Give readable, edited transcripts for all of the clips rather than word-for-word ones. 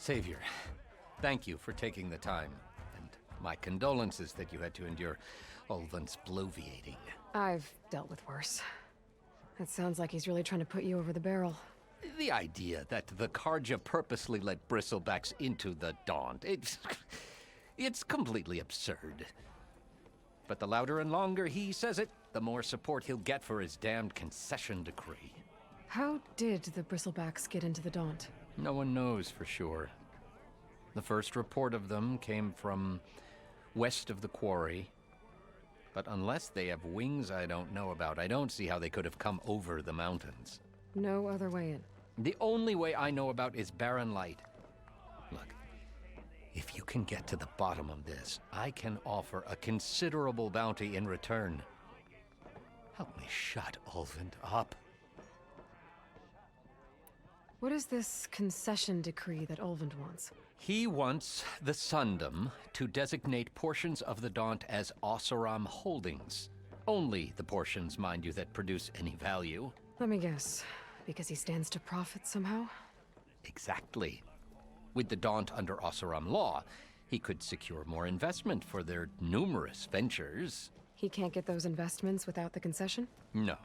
Savior, thank you for taking the time, and my condolences that you had to endure Ulvan's bloviating. I've dealt with worse. It sounds like he's really trying to put you over the barrel. The idea that the Karja purposely let Bristlebacks into the Daunt, it's completely absurd. But the louder and longer he says it, the more support he'll get for his damned concession decree. How did the Bristlebacks get into the Daunt? No one knows for sure. The first report of them came from west of the quarry. But unless they have wings I don't know about, I don't see how they could have come over the mountains. No other way in. The only way I know about is Barren Light. Look, if you can get to the bottom of this, I can offer a considerable bounty in return. Help me shut Ulvund up. What is this concession decree that Ulvund wants? He wants the Sundom to designate portions of the Daunt as Oseram holdings. Only the portions, mind you, that produce any value. Let me guess. Because he stands to profit somehow? Exactly. With the Daunt under Oseram law, he could secure more investment for their numerous ventures. He can't get those investments without the concession? No.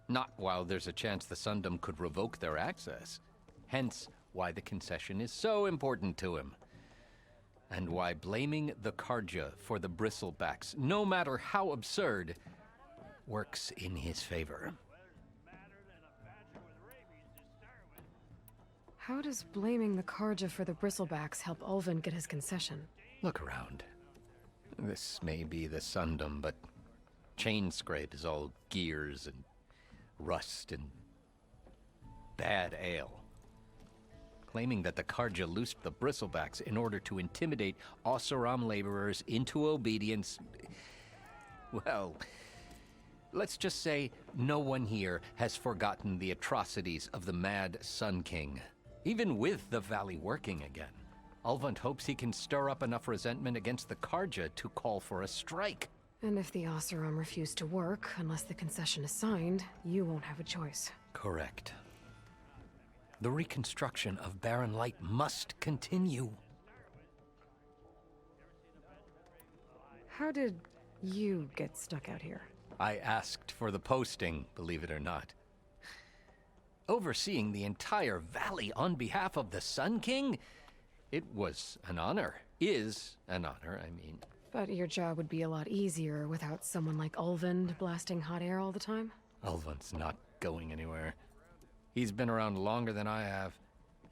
Not while there's a chance the Sundom could revoke their access. Hence, why the concession is so important to him. And why blaming the Karja for the Bristlebacks, no matter how absurd, works in his favor. How does blaming the Karja for the Bristlebacks help Ulvund get his concession? Look around. This may be the Sundom, but Chainscrape is all gears and rust and bad ale. Claiming that the Karja loosed the Bristlebacks in order to intimidate Oseram laborers into obedience. Well, let's just say no one here has forgotten the atrocities of the Mad Sun King. Even with the Valley working again, Ulvund hopes he can stir up enough resentment against the Karja to call for a strike. And if the Oseram refuse to work, unless the concession is signed, you won't have a choice. Correct. The reconstruction of Barren Light must continue. How did you get stuck out here? I asked for the posting, believe it or not. Overseeing the entire valley on behalf of the Sun King? It was an honor. Is an honor, I mean. But your job would be a lot easier without someone like Ulvund blasting hot air all the time? Ulvund's not going anywhere. He's been around longer than I have.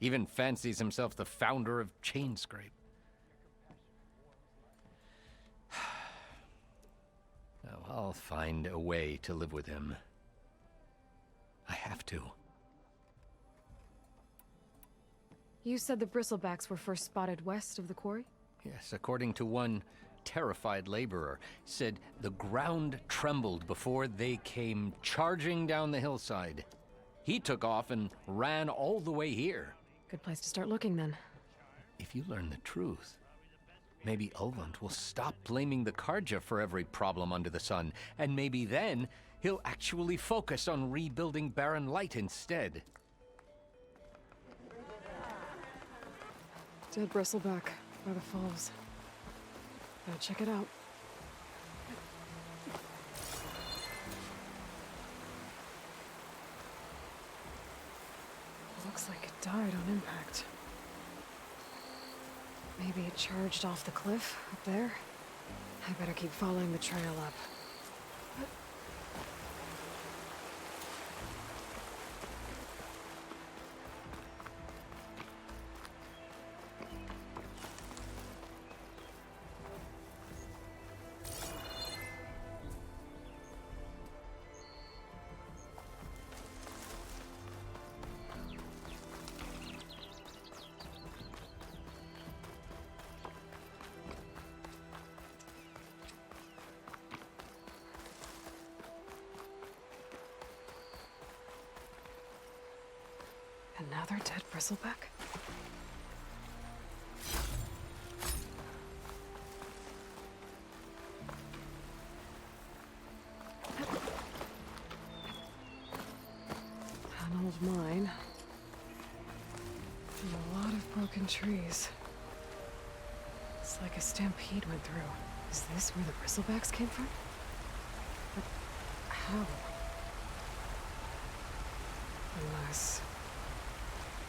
Even fancies himself the founder of Chainscrape. No, I'll find a way to live with him. I have to. You said the Bristlebacks were first spotted west of the quarry? Yes, according to one terrified laborer, said the ground trembled before they came charging down the hillside. He took off and ran all the way here. Good place to start looking, then. If you learn the truth, maybe Ulvund will stop blaming the Karja for every problem under the sun, and maybe then he'll actually focus on rebuilding Barren Light instead. Dead Bristleback by the falls. Gotta check it out. Looks like it died on impact. Maybe it charged off the cliff up there. I better keep following the trail up. Another dead bristleback? An old mine. And a lot of broken trees. It's like a stampede went through. Is this where the Bristlebacks came from? But how? Unless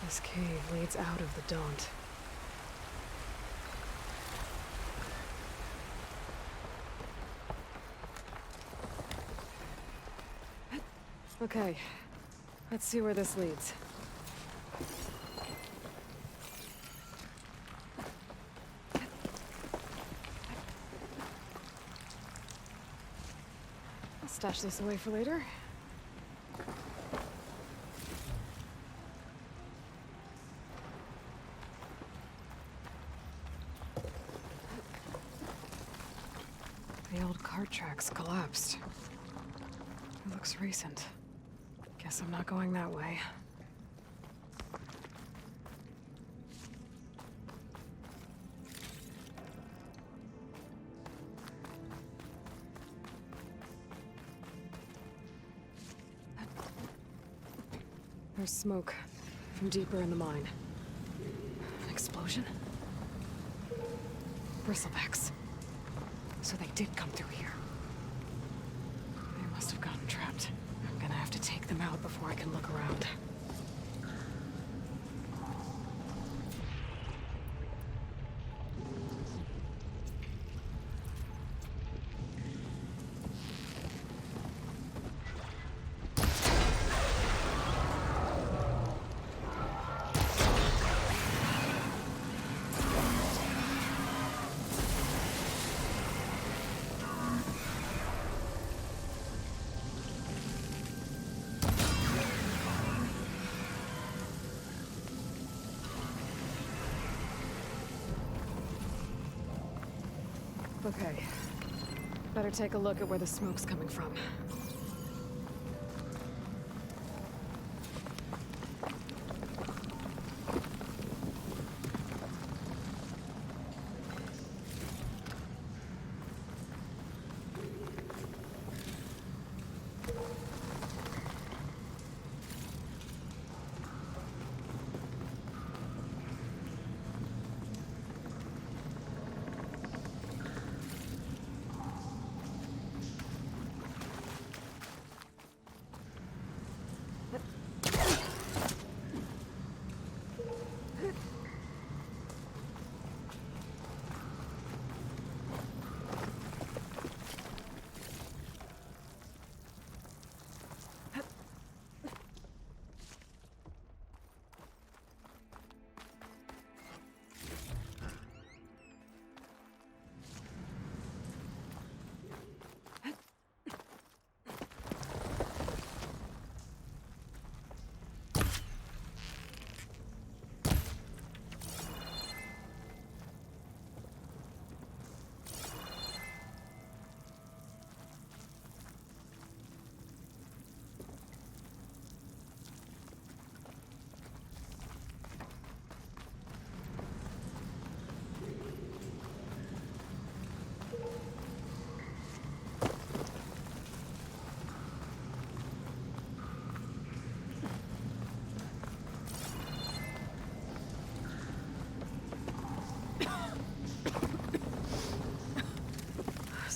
this cave leads out of the Daunt. Okay, let's see where this leads. I'll stash this away for later. The old cart tracks collapsed. It looks recent. Guess I'm not going that way. There's smoke from deeper in the mine. An explosion? Bristlebacks. So they did come through here. They must have gotten trapped. I'm gonna have to take them out before I can look around. Okay. Better take a look at where the smoke's coming from.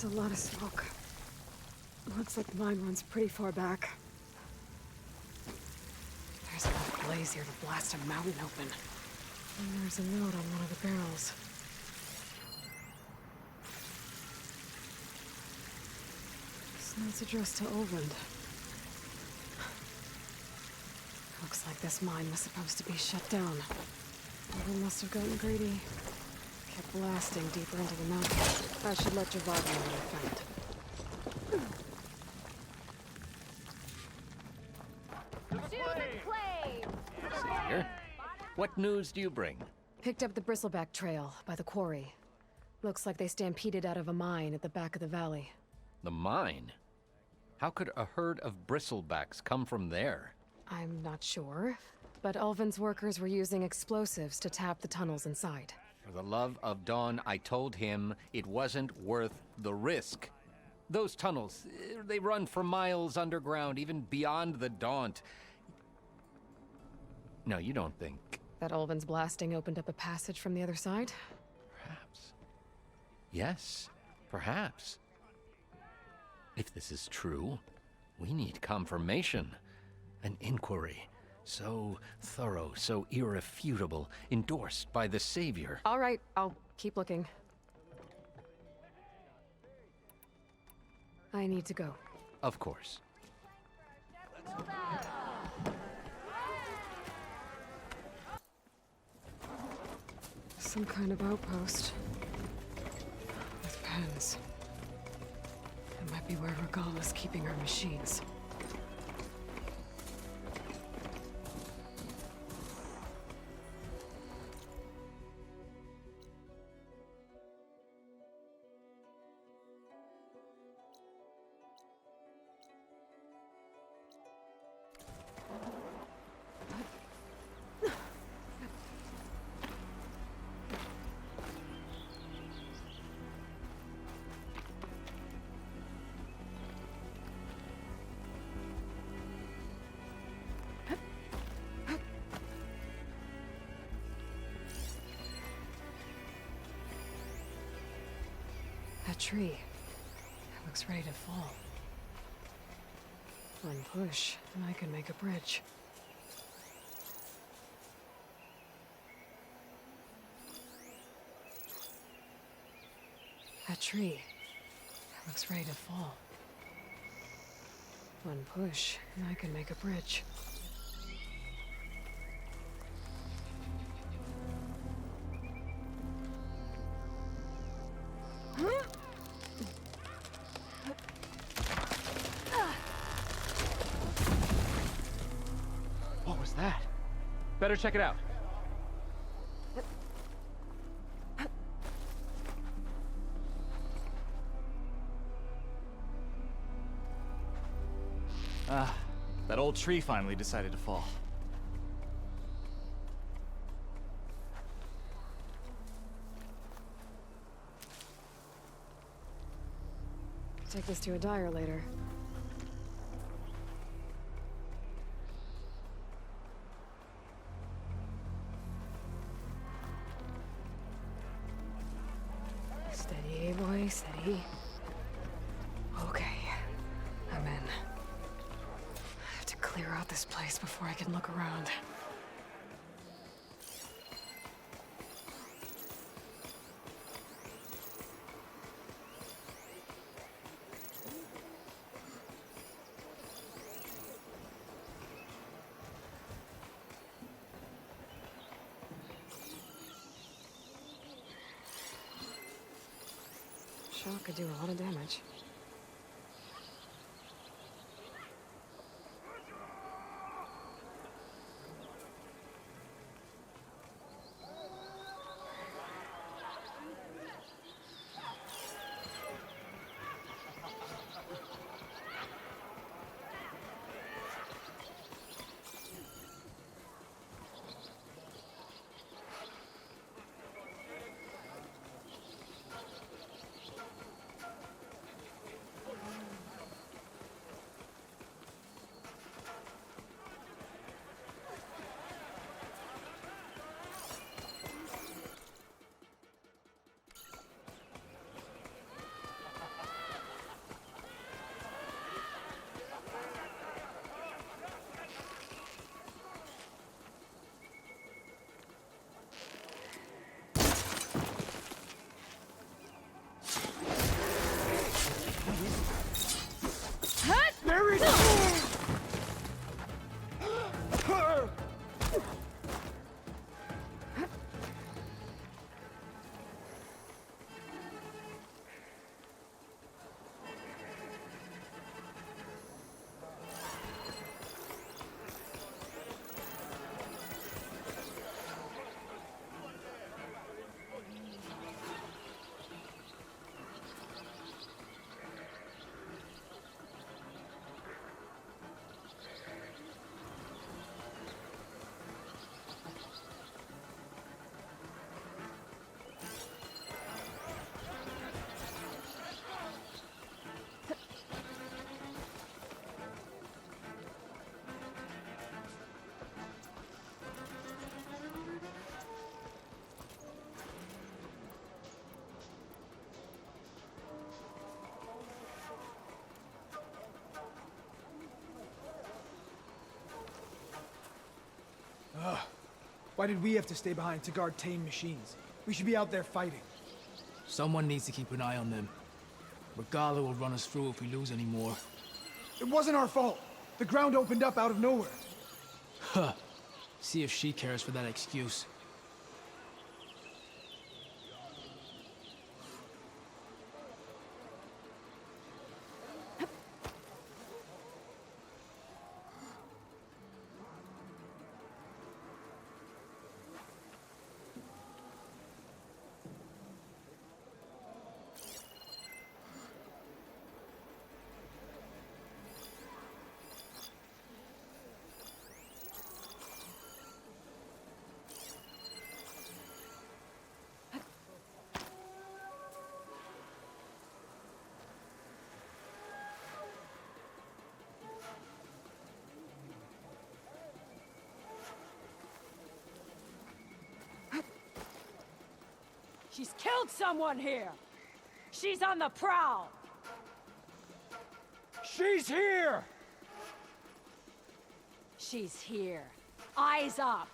There's a lot of smoke. Looks like the mine runs pretty far back. There's enough blaze here to blast a mountain open. And there's a note on one of the barrels. This note's addressed to Olvend. Looks like this mine was supposed to be shut down. Olvend must have gotten greedy. Kept blasting deeper into the mountain. I should let Javad know what I found. Here. What news do you bring? Picked up the Bristleback trail by the quarry. Looks like they stampeded out of a mine at the back of the valley. The mine? How could a herd of Bristlebacks come from there? I'm not sure, but Ulvin's workers were using explosives to tap the tunnels inside. For the love of Dawn, I told him it wasn't worth the risk. Those tunnels, they run for miles underground, even beyond the Daunt. No, you don't think That Ulvin's blasting opened up a passage from the other side? Perhaps. Yes, perhaps. If this is true, we need confirmation. An inquiry. So thorough, so irrefutable, endorsed by the Savior. All right, I'll keep looking. I need to go. Of course. Some kind of outpost. With pens. It might be where Regala's keeping her machines. That tree. It looks ready to fall. One push, and I can make a bridge. That tree. It looks ready to fall. One push, and I can make a bridge. What was that? Better check it out. Ah, that old tree finally decided to fall. Take this to a dyer later. Steady, boy, steady. Okay, I'm in. I have to clear out this place before I can look around. Shock could do a lot of damage. Why did we have to stay behind to guard tame machines? We should be out there fighting. Someone needs to keep an eye on them. Regala will run us through if we lose any more. It wasn't our fault. The ground opened up out of nowhere. Huh. See if she cares for that excuse. She's killed someone here! She's on the prowl! She's here! She's here. Eyes up!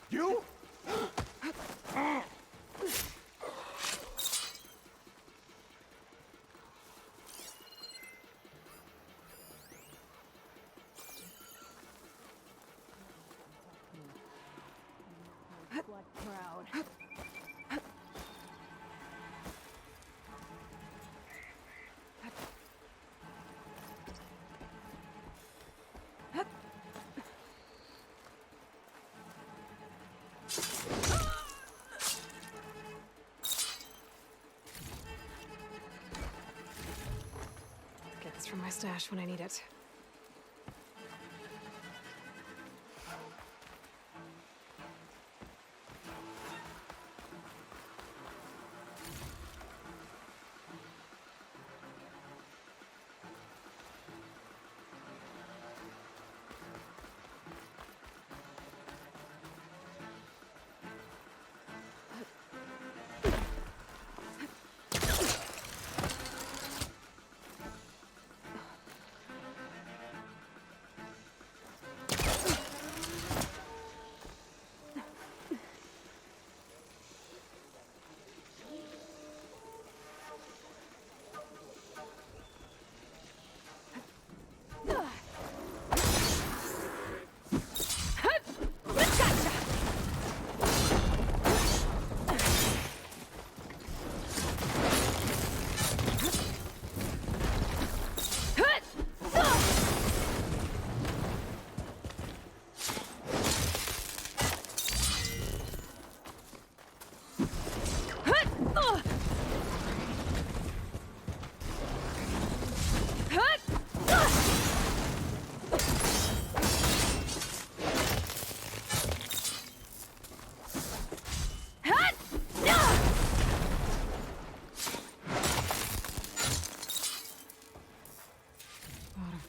You? Blood crowd. Get this from my stash when I need it.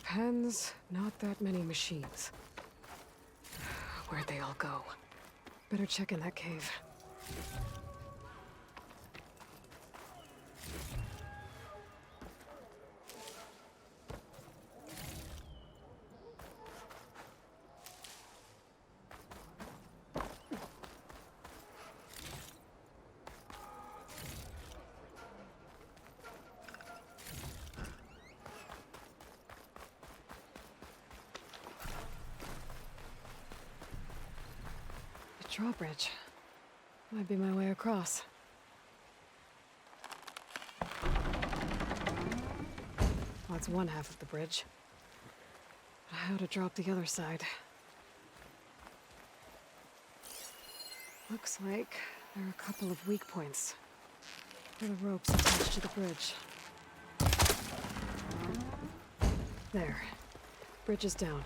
Pens, not that many machines. Where'd they all go? Better check in that cave. Drawbridge. Might be my way across. Well, that's one half of the bridge. But how to drop the other side? Looks like there are a couple of weak points. Where the ropes attached to the bridge. There. Bridge is down.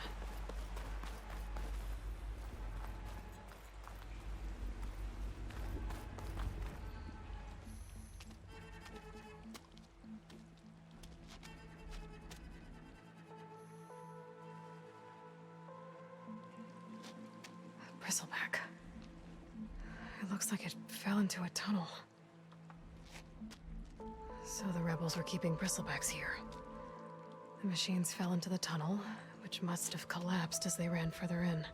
Bristleback. It looks like it fell into a tunnel. So the rebels were keeping Bristlebacks here. The machines fell into the tunnel, which must have collapsed as they ran further in.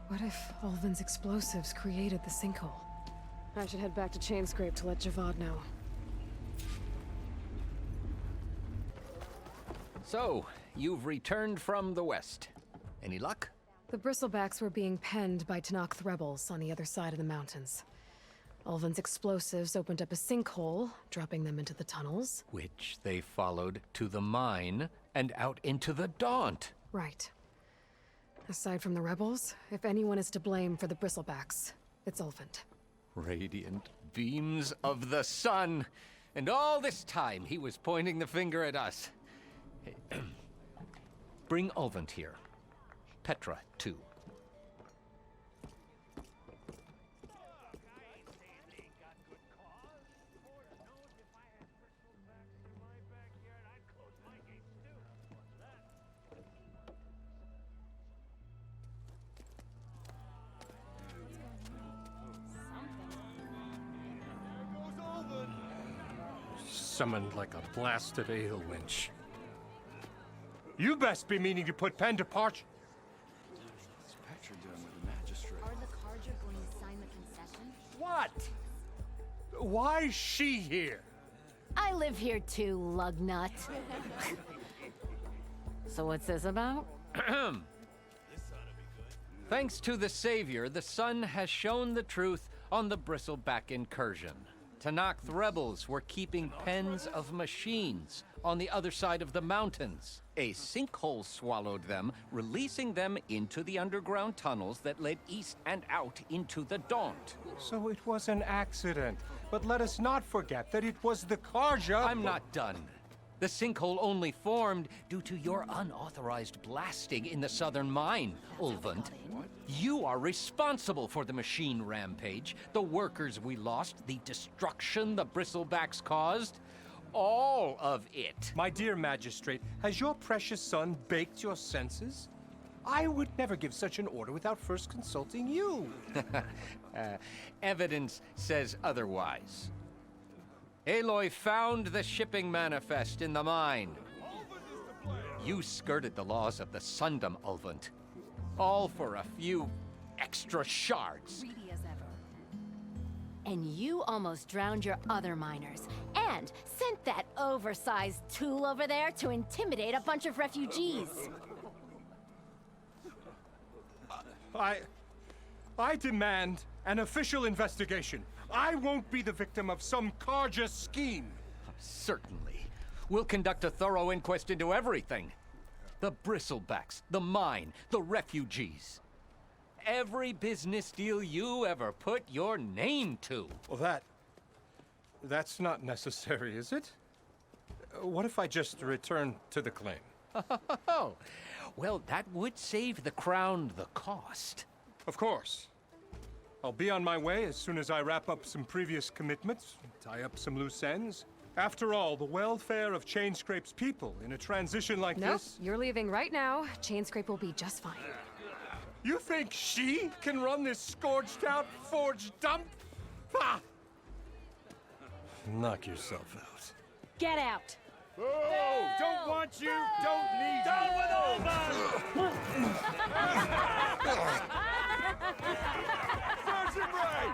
What if Ulvin's explosives created the sinkhole? I should head back to Chainscrape to let Javad know. So, you've returned from the west. Any luck? The Bristlebacks were being penned by Tenakth rebels on the other side of the mountains. Ulvin's explosives opened up a sinkhole, dropping them into the tunnels. Which they followed to the mine and out into the Daunt. Right. Aside from the rebels, if anyone is to blame for the Bristlebacks, it's Ulvin. Radiant beams of the sun. And all this time he was pointing the finger at us. Hey, bring Ulvin here. Petra, too. Summoned like a blasted ale winch. You best be meaning to put pen to parch. What's Petra doing with the magistrate? Are the cards you're going to sign the concession? What? Why's she here? I live here too, lugnut. So what's this about? Thanks to the Savior, the sun has shown the truth on the Bristleback incursion. Tenakth rebels were keeping pens of machines on the other side of the mountains. A sinkhole swallowed them, releasing them into the underground tunnels that led east and out into the Daunt. So it was an accident. But let us not forget that it was the Karja. I'm not done. The sinkhole only formed due to your unauthorized blasting in the southern mine, Ulvund. You are responsible for the machine rampage, the workers we lost, the destruction the Bristlebacks caused. All of it. My dear magistrate, has your precious son baked your senses? I would never give such an order without first consulting you. Evidence says otherwise. Aloy found the shipping manifest in the mine. You skirted the laws of the Sundom, Ulvund. All for a few extra shards. Greedy as ever. And you almost drowned your other miners. And sent that oversized tool over there to intimidate a bunch of refugees. I demand an official investigation. I won't be the victim of some Karja scheme. Certainly. We'll conduct a thorough inquest into everything. The Bristlebacks, the mine, the refugees. Every business deal you ever put your name to. Well, that's not necessary, is it? What if I just return to the claim? Oh, well, that would save the crown the cost. Of course. I'll be on my way as soon as I wrap up some previous commitments, tie up some loose ends. After all, the welfare of Chainscrape's people in a transition like Nope, this... you're leaving right now. Chainscrape will be just fine. You think she can run this scorched-out forge dump? Ha! Knock yourself out. Get out! Oh, don't want you, don't need you. Down with Sergeant Ray!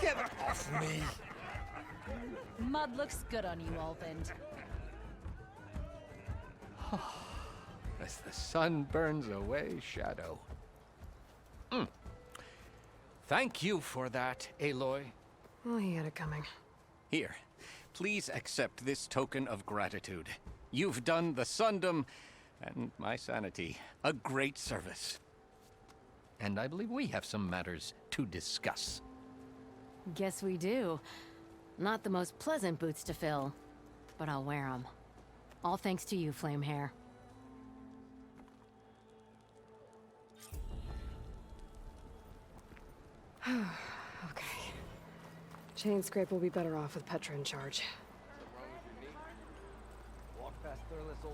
Get off me! Mud looks good on you, Ulvin. As the sun burns away shadow. Thank you for that, Aloy. Well, he had it coming. Here, please accept this token of gratitude. You've done the Sundom and my sanity a great service. And I believe we have some matters to discuss. Guess we do. Not the most pleasant boots to fill, but I'll wear them. All thanks to you, Flamehair. Okay. Chainscrape will be better off with Petra in charge.